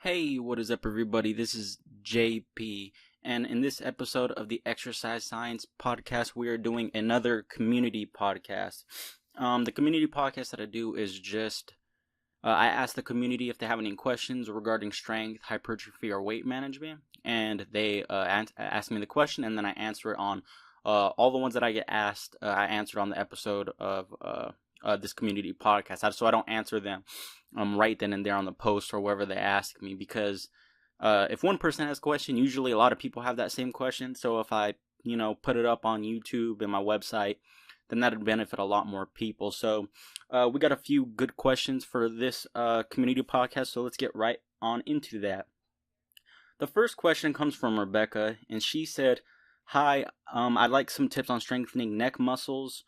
Hey, what is up, everybody? This is JP, and in this episode of the Exercise Science Podcast, we are doing another community podcast. The community podcast that I do is just I ask the community if they have any questions regarding strength, hypertrophy, or weight management, and they ask me the question, and then I answer it on all the ones that I get asked. I answered on the episode of this community podcast, so I don't answer them right then and there on the post or wherever they ask me, because if one person has a question, usually a lot of people have that same question. So if I put it up on YouTube and my website, then that'd benefit a lot more people. So we got a few good questions for this community podcast, so let's get right on into that. The first question comes from Rebecca, and she said, "Hi, I'd like some tips on strengthening neck muscles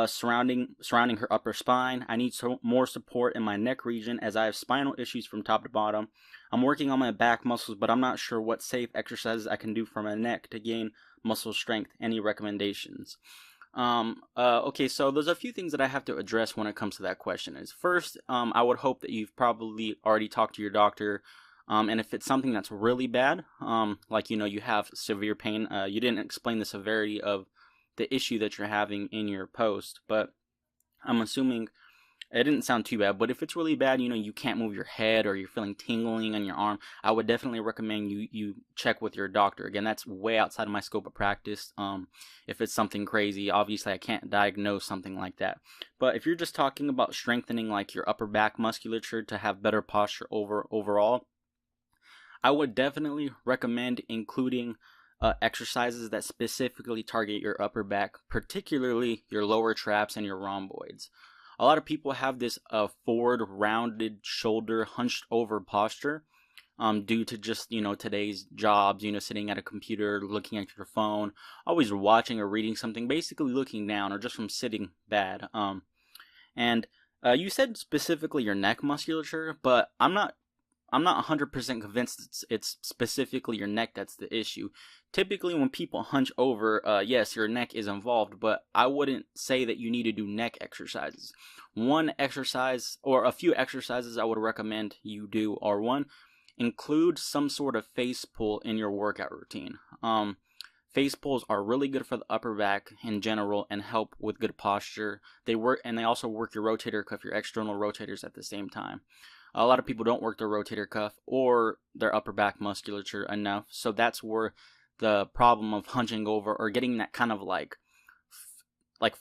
surrounding her upper spine. I need more support in my neck region as I have spinal issues from top to bottom. I'm working on my back muscles, but I'm not sure what safe exercises I can do for my neck to gain muscle strength. Any recommendations?" Okay, so there's a few things that I have to address when it comes to that question. First, I would hope that you've probably already talked to your doctor. And if it's something that's really bad, like you have severe pain, you didn't explain the severity of the issue that you're having in your post, but I'm assuming it didn't sound too bad. But if it's really bad, you can't move your head or you're feeling tingling on your arm, I would definitely recommend you check with your doctor. Again, that's way outside of my scope of practice. If it's something crazy, obviously I can't diagnose something like that. But if you're just talking about strengthening like your upper back musculature to have better posture overall, I would definitely recommend including exercises that specifically target your upper back, particularly your lower traps and your rhomboids. A lot of people have this forward rounded shoulder hunched over posture due to just today's jobs, sitting at a computer, looking at your phone, always watching or reading something, basically looking down, or just from sitting bad. And you said specifically your neck musculature, but I'm not 100% convinced it's specifically your neck that's the issue. Typically, when people hunch over, yes, your neck is involved, but I wouldn't say that you need to do neck exercises. One exercise, or a few exercises I would recommend you do are: one, include some sort of face pull in your workout routine. Face pulls are really good for the upper back in general and help with good posture. They also work your rotator cuff, your external rotators at the same time. A lot of people don't work their rotator cuff or their upper back musculature enough, so that's where the problem of hunching over or getting that kind of like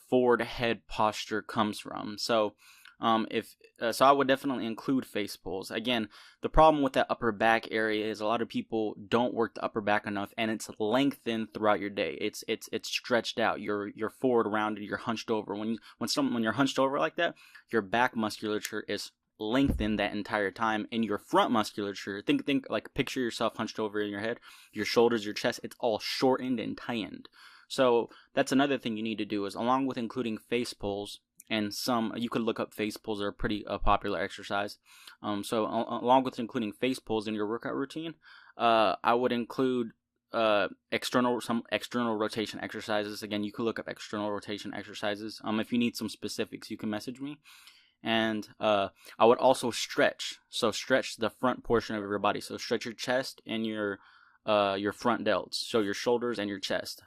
forward head posture comes from. So so I would definitely include face pulls. Again, the problem with that upper back area is a lot of people don't work the upper back enough, and it's lengthened throughout your day. It's stretched out. You're forward rounded. You're hunched over. When you're hunched over like that, your back musculature is lengthened that entire time, and your front musculature, think like, picture yourself hunched over in your head, your shoulders, your chest, it's all shortened and tightened. So that's another thing you need to do, is along with including face pulls, and you could look up face pulls, are a pretty popular exercise. So along with including face pulls in your workout routine, I would include some external rotation exercises. Again, you could look up external rotation exercises. If you need some specifics, you can message me. And I would also stretch. So stretch the front portion of your body. So stretch your chest and your front delts. So your shoulders and your chest.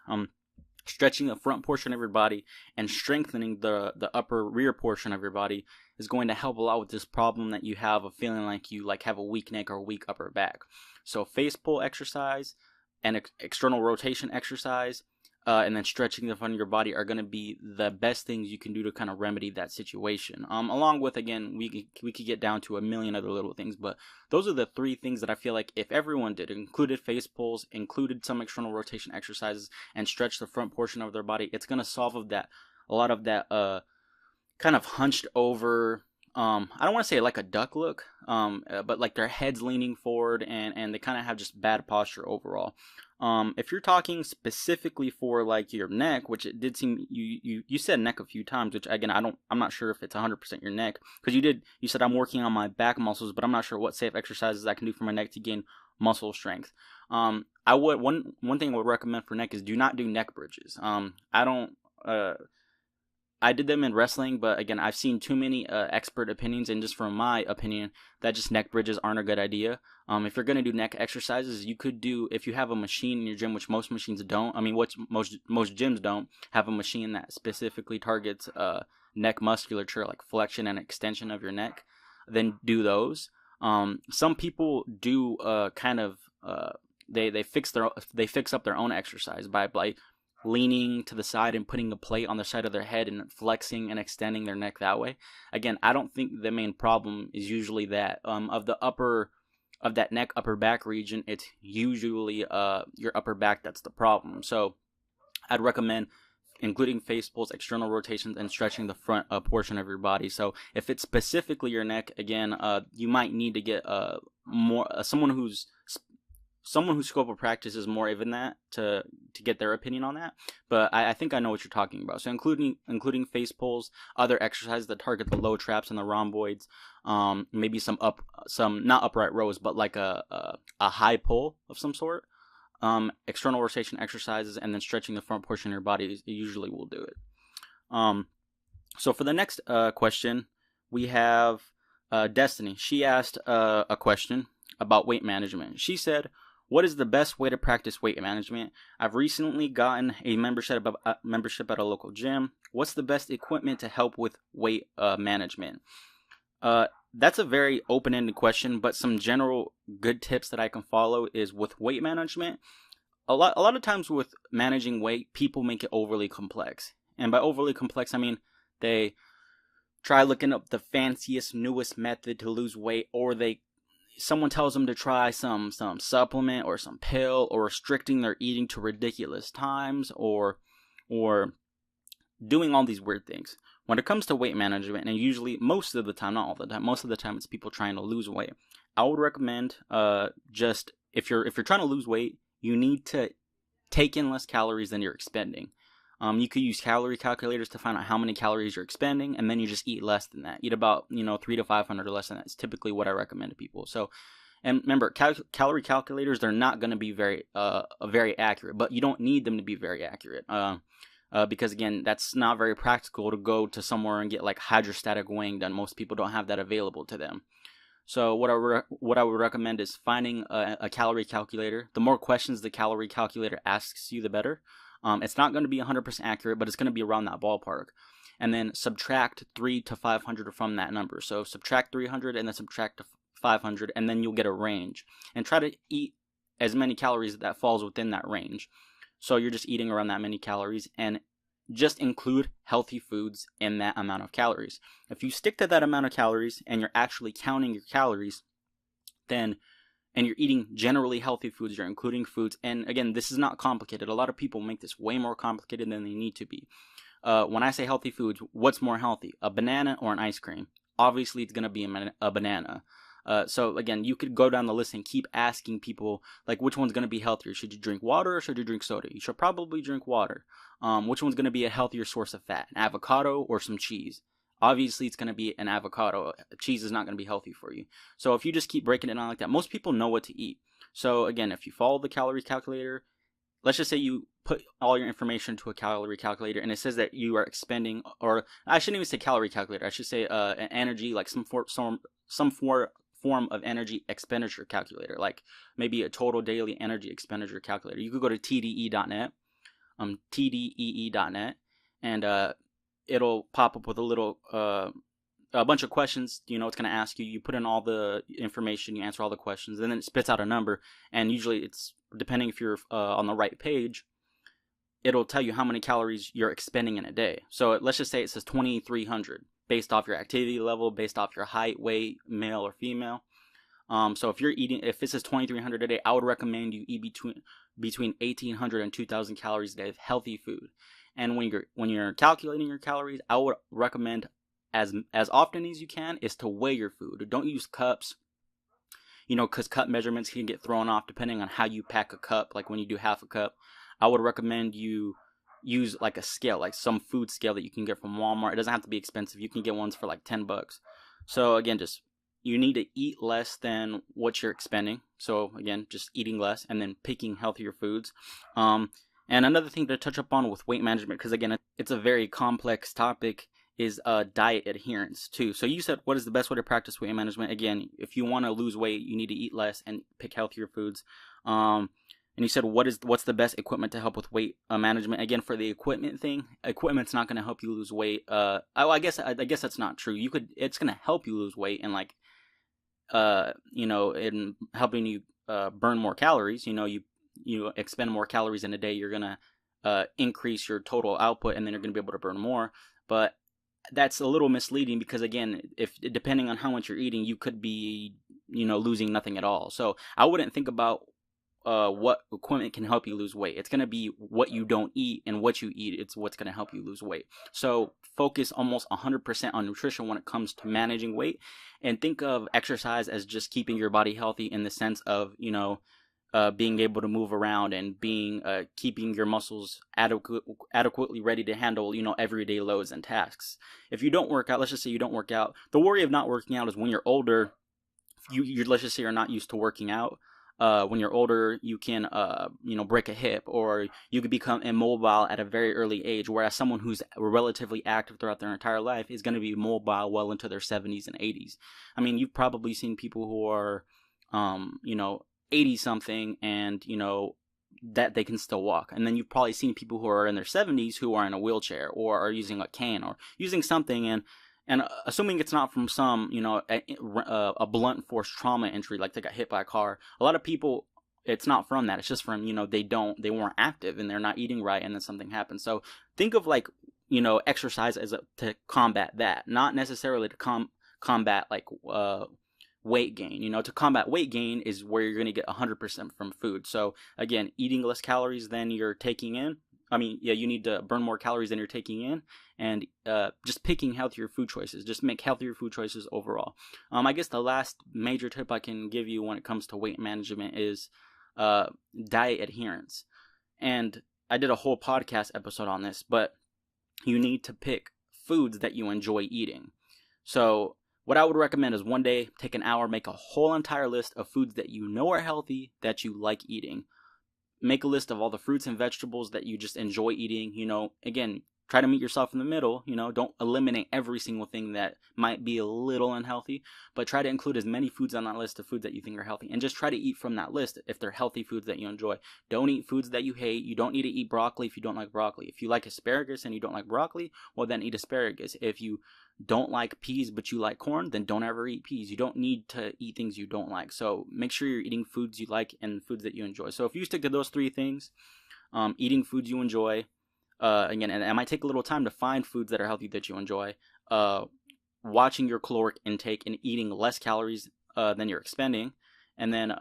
Stretching the front portion of your body and strengthening the upper rear portion of your body is going to help a lot with this problem that you have of feeling like you have a weak neck or a weak upper back. So face pull exercise and external rotation exercise, and then stretching the front of your body are going to be the best things you can do to kind of remedy that situation. Along with, again, we could get down to a million other little things, but those are the three things that I feel like if everyone did, included face pulls, included some external rotation exercises, and stretch the front portion of their body, it's going to solve a lot of that kind of hunched over, I don't want to say like a duck look, but like their heads leaning forward, and they kind of have just bad posture overall. If you're talking specifically for like your neck, which it did seem you said neck a few times, which again I'm not sure if it's 100% your neck, because you said I'm working on my back muscles, but I'm not sure what safe exercises I can do for my neck to gain muscle strength. One thing I would recommend for neck is do not do neck bridges. I did them in wrestling, but again, I've seen too many expert opinions, and just from my opinion, that just neck bridges aren't a good idea. If you're gonna do neck exercises, you could do, if you have a machine in your gym, which most machines don't. I mean, what most gyms don't have a machine that specifically targets neck musculature, like flexion and extension of your neck. Then do those. Some people do they fix up their own exercise by leaning to the side and putting a plate on the side of their head and flexing and extending their neck that way. Again, I don't think the main problem is usually that of that neck upper back region. It's usually your upper back that's the problem. So I'd recommend including face pulls, external rotations, and stretching the front portion of your body. So if it's specifically your neck, again, you might need to get someone whose scope of practice is more even that to get their opinion on that. But I think I know what you're talking about. So including face pulls, other exercises that target the low traps and the rhomboids, maybe some not upright rows, but like a high pull of some sort. External rotation exercises, and then stretching the front portion of your body usually will do it. So for the next question, we have Destiny. She asked a question about weight management. She said, "What is the best way to practice weight management? I've recently gotten a membership at a local gym. What's the best equipment to help with weight management?" That's a very open-ended question, but some general good tips that I can follow is with weight management. A lot of times with managing weight, people make it overly complex. And by overly complex, I mean they try looking up the fanciest, newest method to lose weight, or someone tells them to try some supplement or some pill, or restricting their eating to ridiculous times, or doing all these weird things. When it comes to weight management, and usually most of the time, not all the time, most of the time it's people trying to lose weight, I would recommend just if you're trying to lose weight, you need to take in less calories than you're expending. You could use calorie calculators to find out how many calories you're expending, and then you just eat less than that. Eat about 300 to 500 or less than that. It's typically what I recommend to people. So, and remember, calorie calculators, they're not going to be very accurate, but you don't need them to be very accurate. Because again, that's not very practical to go to somewhere and get like hydrostatic weighing done. Most people don't have that available to them. So what I would recommend is finding a calorie calculator. The more questions the calorie calculator asks you, the better. It's not going to be 100% accurate, but it's going to be around that ballpark. And then subtract 300 to 500 from that number. So subtract 300 and then subtract 500, and then you'll get a range. And try to eat as many calories that falls within that range. So you're just eating around that many calories, and just include healthy foods in that amount of calories. If you stick to that amount of calories and you're actually counting your calories, and you're eating generally healthy foods, you're including foods, and again, this is not complicated. A lot of people make this way more complicated than they need to be. When I say healthy foods, what's more healthy, a banana or an ice cream? Obviously, it's going to be a banana. So again, you could go down the list and keep asking people, like, which one's going to be healthier? Should you drink water or should you drink soda? You should probably drink water. Which one's going to be a healthier source of fat? An avocado or some cheese? Obviously, it's going to be an avocado. Cheese is not going to be healthy for you. So if you just keep breaking it down like that, most people know what to eat. So again, if you follow the calorie calculator, let's just say you put all your information into a calorie calculator, and it says that you are expending, or I shouldn't even say calorie calculator. I should say an energy, like some form of energy expenditure calculator, like maybe a total daily energy expenditure calculator. You could go to TDE.net, TDEE.net, and it'll pop up with a bunch of questions. It's going to ask you. You put in all the information, you answer all the questions, and then it spits out a number. And usually, it's depending if you're on the right page, it'll tell you how many calories you're expending in a day. So let's just say it says 2,300. Based off your activity level, based off your height, weight, male or female. So if it says 2,300 a day, I would recommend you eat between 1,800 and 2,000 calories a day of healthy food. And when you're calculating your calories, I would recommend as often as you can is to weigh your food. Don't use cups, because cup measurements can get thrown off depending on how you pack a cup. Like when you do half a cup, I would recommend you use like a scale, like some food scale that you can get from Walmart. It doesn't have to be expensive. You can get ones for like $10. So again, you need to eat less than what you're expending. So again, just eating less and then picking healthier foods. And another thing to touch upon with weight management, because again, it's a very complex topic, is diet adherence too. So you said, what is the best way to practice weight management? Again, if you want to lose weight, you need to eat less and pick healthier foods. And you said, what's the best equipment to help with weight management? Again, for the equipment thing, equipment's not going to help you lose weight. I guess that's not true. It's going to help you lose weight and like, in helping you burn more calories. You expend more calories in a day, you're gonna increase your total output, and then you're gonna be able to burn more. But that's a little misleading because again, if depending on how much you're eating, you could be losing nothing at all. So I wouldn't think about what equipment can help you lose weight. It's gonna be what you don't eat and what you eat. It's what's gonna help you lose weight. So focus almost 100% on nutrition when it comes to managing weight, and think of exercise as just keeping your body healthy in the sense of being able to move around and keeping your muscles adequately ready to handle everyday loads and tasks. If you don't work out, let's just say you don't work out, the worry of not working out is when you're older, you let's just say you're not used to working out. When you're older, you can break a hip, or you could become immobile at a very early age, whereas someone who's relatively active throughout their entire life is going to be mobile well into their 70s and 80s. I mean, you've probably seen people who are 80 something and that they can still walk, and then you've probably seen people who are in their 70s who are in a wheelchair or are using a cane or using something, and assuming it's not from some a blunt force trauma injury, like they got hit by a car. A lot of people, it's not from that. It's just from they weren't active and they're not eating right, and then something happens. So think of like exercise to combat that, not necessarily to combat like weight gain. To combat weight gain is where you're going to get 100% from food. So again, eating less calories than you're taking in. You need to burn more calories than you're taking in, and just picking healthier food choices. Just make healthier food choices overall. I guess the last major tip I can give you when it comes to weight management is diet adherence. And I did a whole podcast episode on this, but you need to pick foods that you enjoy eating. So what I would recommend is one day, take an hour, make a whole entire list of foods that you know are healthy, that you like eating. Make a list of all the fruits and vegetables that you just enjoy eating. Again, try to meet yourself in the middle. Don't eliminate every single thing that might be a little unhealthy, but try to include as many foods on that list of foods that you think are healthy, and just try to eat from that list if they're healthy foods that you enjoy. Don't eat foods that you hate. You don't need to eat broccoli if you don't like broccoli. If you like asparagus and you don't like broccoli, well then eat asparagus. If you don't like peas but you like corn, then don't ever eat peas. You don't need to eat things you don't like. So make sure you're eating foods you like and foods that you enjoy. So if you stick to those three things, eating foods you enjoy, again, and it might take a little time to find foods that are healthy that you enjoy, watching your caloric intake and eating less calories than you're expending, and then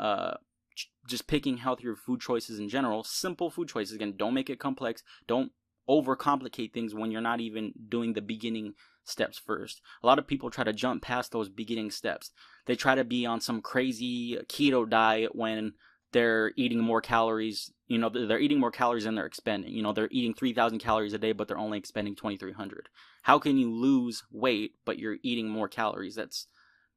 just picking healthier food choices in general. Simple food choices. Again, don't make it complex. Don't overcomplicate things when you're not even doing the beginning steps first. A lot of people try to jump past those beginning steps. They try to be on some crazy keto diet when they're eating more calories. They're eating more calories than they're expending. They're eating 3,000 calories a day, but they're only expending 2,300. How can you lose weight but you're eating more calories? That's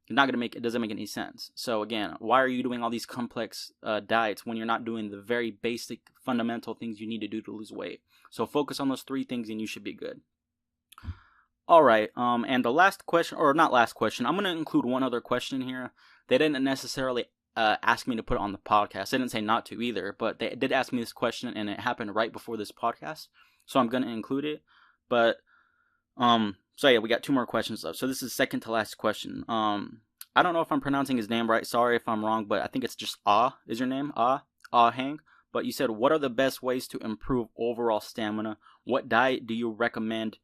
not gonna it doesn't make any sense. So again, why are you doing all these complex diets when you're not doing the very basic fundamental things you need to do to lose weight? So focus on those three things and you should be good. All right, and the last question, or not last question, I'm going to include one other question here. They didn't necessarily ask me to put it on the podcast. They didn't say not to either, but they did ask me this question, and it happened right before this podcast, so I'm going to include it. But, so yeah, we got two more questions left. So this is second to last question. I don't know if I'm pronouncing his name right. Sorry if I'm wrong, but I think it's just is your name? Hang. But you said, what are the best ways to improve overall stamina? What diet do you recommend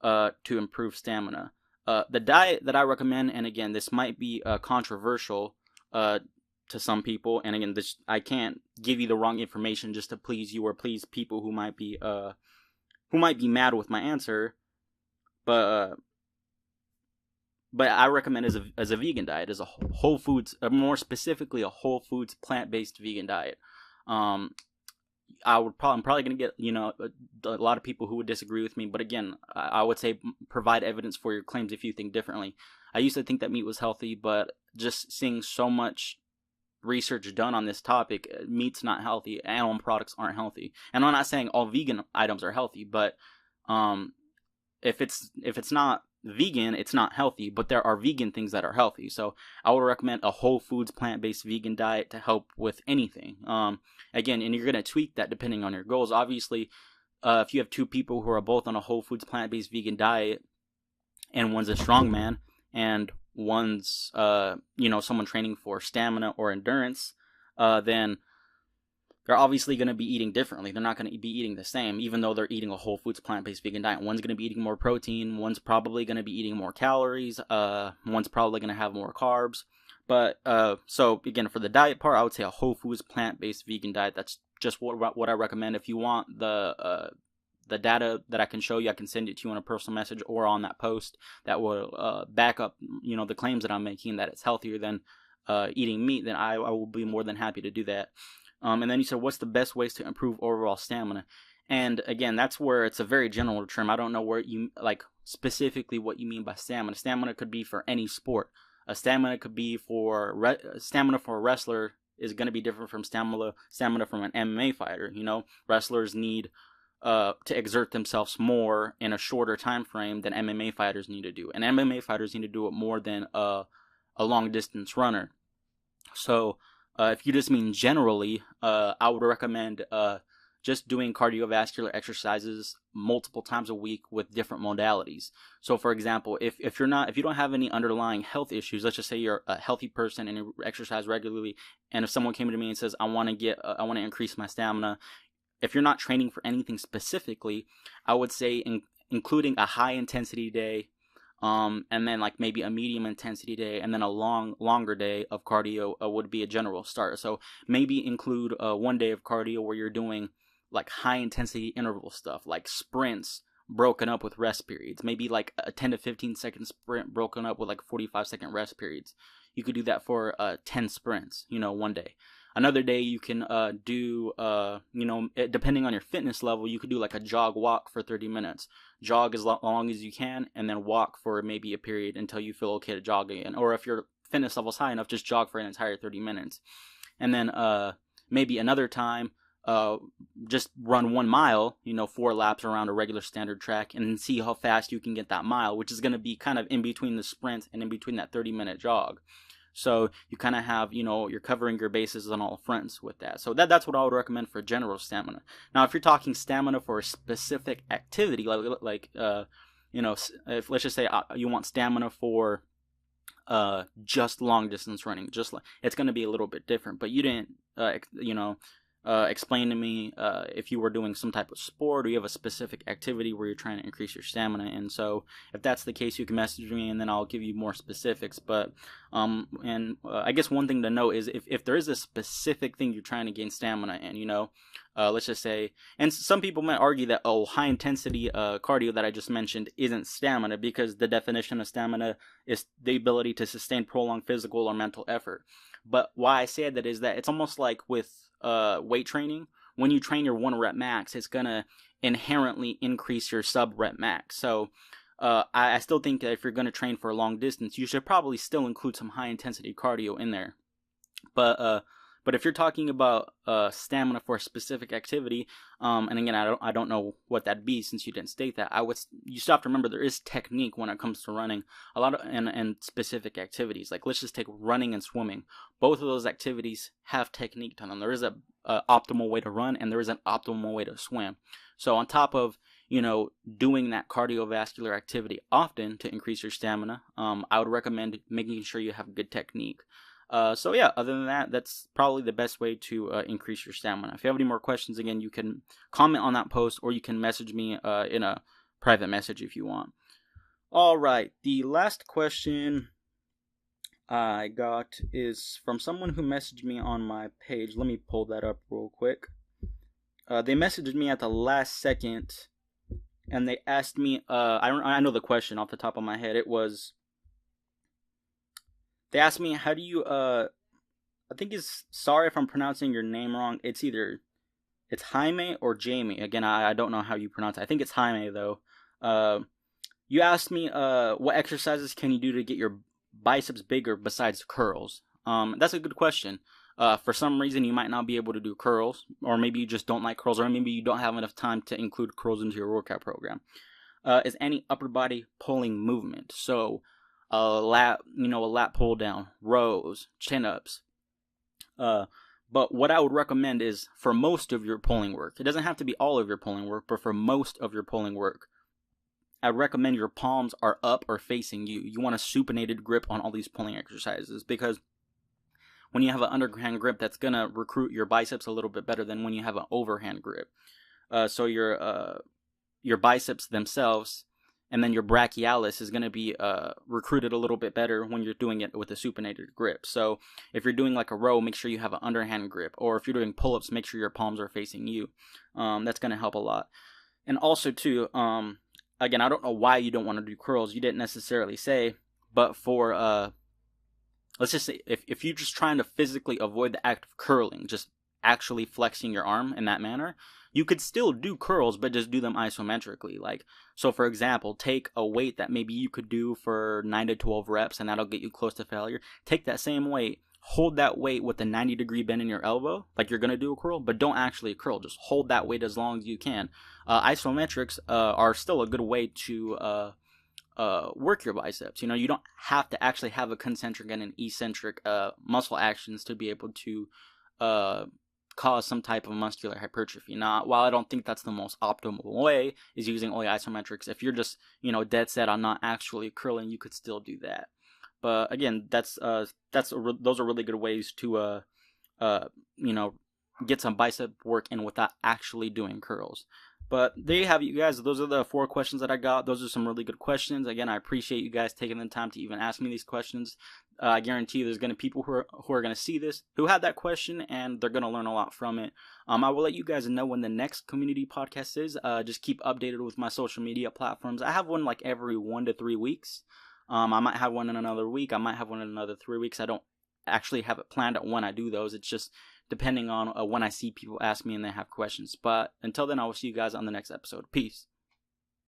to improve stamina? The diet that I recommend, and again, this might be controversial to some people, and again, I can't give you the wrong information just to please you or please people who might be mad with my answer, but I recommend as a vegan diet, as a whole foods, more specifically a whole foods plant-based vegan diet. I'm probably going to get, a lot of people who would disagree with me. But again, I would say provide evidence for your claims if you think differently. I used to think that meat was healthy, but just seeing so much research done on this topic. Meat's not healthy. Animal products aren't healthy. And I'm not saying all vegan items are healthy, but if it's not vegan, it's not healthy. But there are vegan things that are healthy. So I would recommend a whole foods plant-based vegan diet to help with anything. Again, and you're gonna tweak that depending on your goals. Obviously, if you have two people who are both on a whole foods plant-based vegan diet, and one's a strongman and one's someone training for stamina or endurance, then they're obviously going to be eating differently. They're not going to be eating the same, even though they're eating a whole foods plant-based vegan diet. One's going to be eating more protein. One's probably going to be eating more calories. One's probably going to have more carbs. But so again, for the diet part, I would say a whole foods plant-based vegan diet. That's just what I recommend. If you want the data that I can show you, I can send it to you in a personal message or on that post that will back up, the claims that I'm making that it's healthier than eating meat. Then I will be more than happy to do that. And then you said, what's the best ways to improve overall stamina? And again, that's where it's a very general term. I don't know where you specifically what you mean by stamina. Stamina could be for any sport. Stamina could be for stamina for a wrestler is going to be different from stamina from an MMA fighter. Wrestlers need to exert themselves more in a shorter time frame than MMA fighters need to do, and MMA fighters need to do it more than a long distance runner. So if you just mean generally, I would recommend just doing cardiovascular exercises multiple times a week with different modalities. So for example, if you don't have any underlying health issues, let's just say you're a healthy person and you exercise regularly, and if someone came to me and says, I want to increase my stamina, if you're not training for anything specifically, I would say including a high intensity day, and then maybe a medium intensity day, and then a longer day of cardio would be a general start. So maybe include 1 day of cardio where you're doing high intensity interval stuff, like sprints broken up with rest periods. Maybe a 10 to 15 second sprint broken up with 45-second rest periods. You could do that for 10 sprints, 1 day. Another day you can do, depending on your fitness level, you could do a jog walk for 30 minutes. Jog as long as you can, and then walk for maybe a period until you feel okay to jog again. Or if your fitness level's high enough, just jog for an entire 30 minutes. And then maybe another time, just run 1 mile, 4 laps around a regular standard track, and see how fast you can get that mile, which is going to be kind of in between the sprint and in between that 30-minute jog. So you kind of have, you're covering your bases on all fronts with that. So that's what I would recommend for general stamina. Now, if you're talking stamina for a specific activity, if let's just say you want stamina for just long distance running, it's going to be a little bit different. But you didn't, explain to me if you were doing some type of sport or you have a specific activity where you're trying to increase your stamina. And so if that's the case, you can message me and then I'll give you more specifics. But I guess one thing to know is if there is a specific thing you're trying to gain stamina in, let's just say, and some people might argue that high intensity cardio that I just mentioned isn't stamina, because the definition of stamina is the ability to sustain prolonged physical or mental effort. But why I say that is that it's almost like with weight training. When you train your 1 rep max, it's gonna inherently increase your sub rep max. So I still think that if you're gonna train for a long distance, you should probably still include some high intensity cardio in there. But if you're talking about stamina for a specific activity, and again, I don't know what that'd be since you didn't state that. You still have to remember there is technique when it comes to running. A lot of and specific activities, like let's just take running and swimming. Both of those activities have technique to them. There is a optimal way to run, and there is an optimal way to swim. So on top of doing that cardiovascular activity often to increase your stamina, I would recommend making sure you have good technique. So yeah, other than that, that's probably the best way to increase your stamina. If you have any more questions, again, you can comment on that post, or you can message me in a private message if you want. All right, the last question I got is from someone who messaged me on my page. Let me pull that up real quick. They messaged me at the last second, and they asked me, I know the question off the top of my head. It was, they asked me, how do you, I think sorry if I'm pronouncing your name wrong. It's Jaime or Jamie. Again, I don't know how you pronounce it. I think it's Jaime, though. You asked me, what exercises can you do to get your biceps bigger besides curls? That's a good question. For some reason, you might not be able to do curls, or maybe you just don't like curls, or maybe you don't have enough time to include curls into your workout program. Is any upper body pulling movement. So, a lat pull down, rows, chin ups. But what I would recommend is for most of your pulling work, it doesn't have to be all of your pulling work, but for most of your pulling work, I recommend your palms are up or facing you. You want a supinated grip on all these pulling exercises, because when you have an underhand grip, that's going to recruit your biceps a little bit better than when you have an overhand grip. So your biceps themselves and then your brachialis is going to be recruited a little bit better when you're doing it with a supinated grip. So if you're doing like a row, make sure you have an underhand grip. Or if you're doing pull-ups, make sure your palms are facing you. That's going to help a lot. And also too, again, I don't know why you don't want to do curls. You didn't necessarily say, but for let's just say if you're just trying to physically avoid the act of curling, just actually flexing your arm in that manner, you could still do curls, but just do them isometrically. Like, so for example, take a weight that maybe you could do for 9 to 12 reps, and that'll get you close to failure. Take that same weight, hold that weight with a 90-degree bend in your elbow, like you're going to do a curl, but don't actually curl. Just hold that weight as long as you can. Isometrics are still a good way to work your biceps. You don't have to actually have a concentric and an eccentric muscle actions to be able to cause some type of muscular hypertrophy. Now, while I don't think that's the most optimal way, is using only isometrics. If you're just dead set on not actually curling, you could still do that. But again, those are really good ways to get some bicep work in without actually doing curls. But there you have it, you guys. Those are the 4 questions that I got. Those are some really good questions. Again, I appreciate you guys taking the time to even ask me these questions. I guarantee you there's going to be people who are going to see this, who had that question, and they're going to learn a lot from it. I will let you guys know when the next community podcast is. Just keep updated with my social media platforms. I have one like every 1 to 3 weeks. I might have one in another week. I might have one in another 3 weeks. I don't actually have it planned when I do those. It's just depending on when I see people ask me and they have questions. But until then, I will see you guys on the next episode. Peace.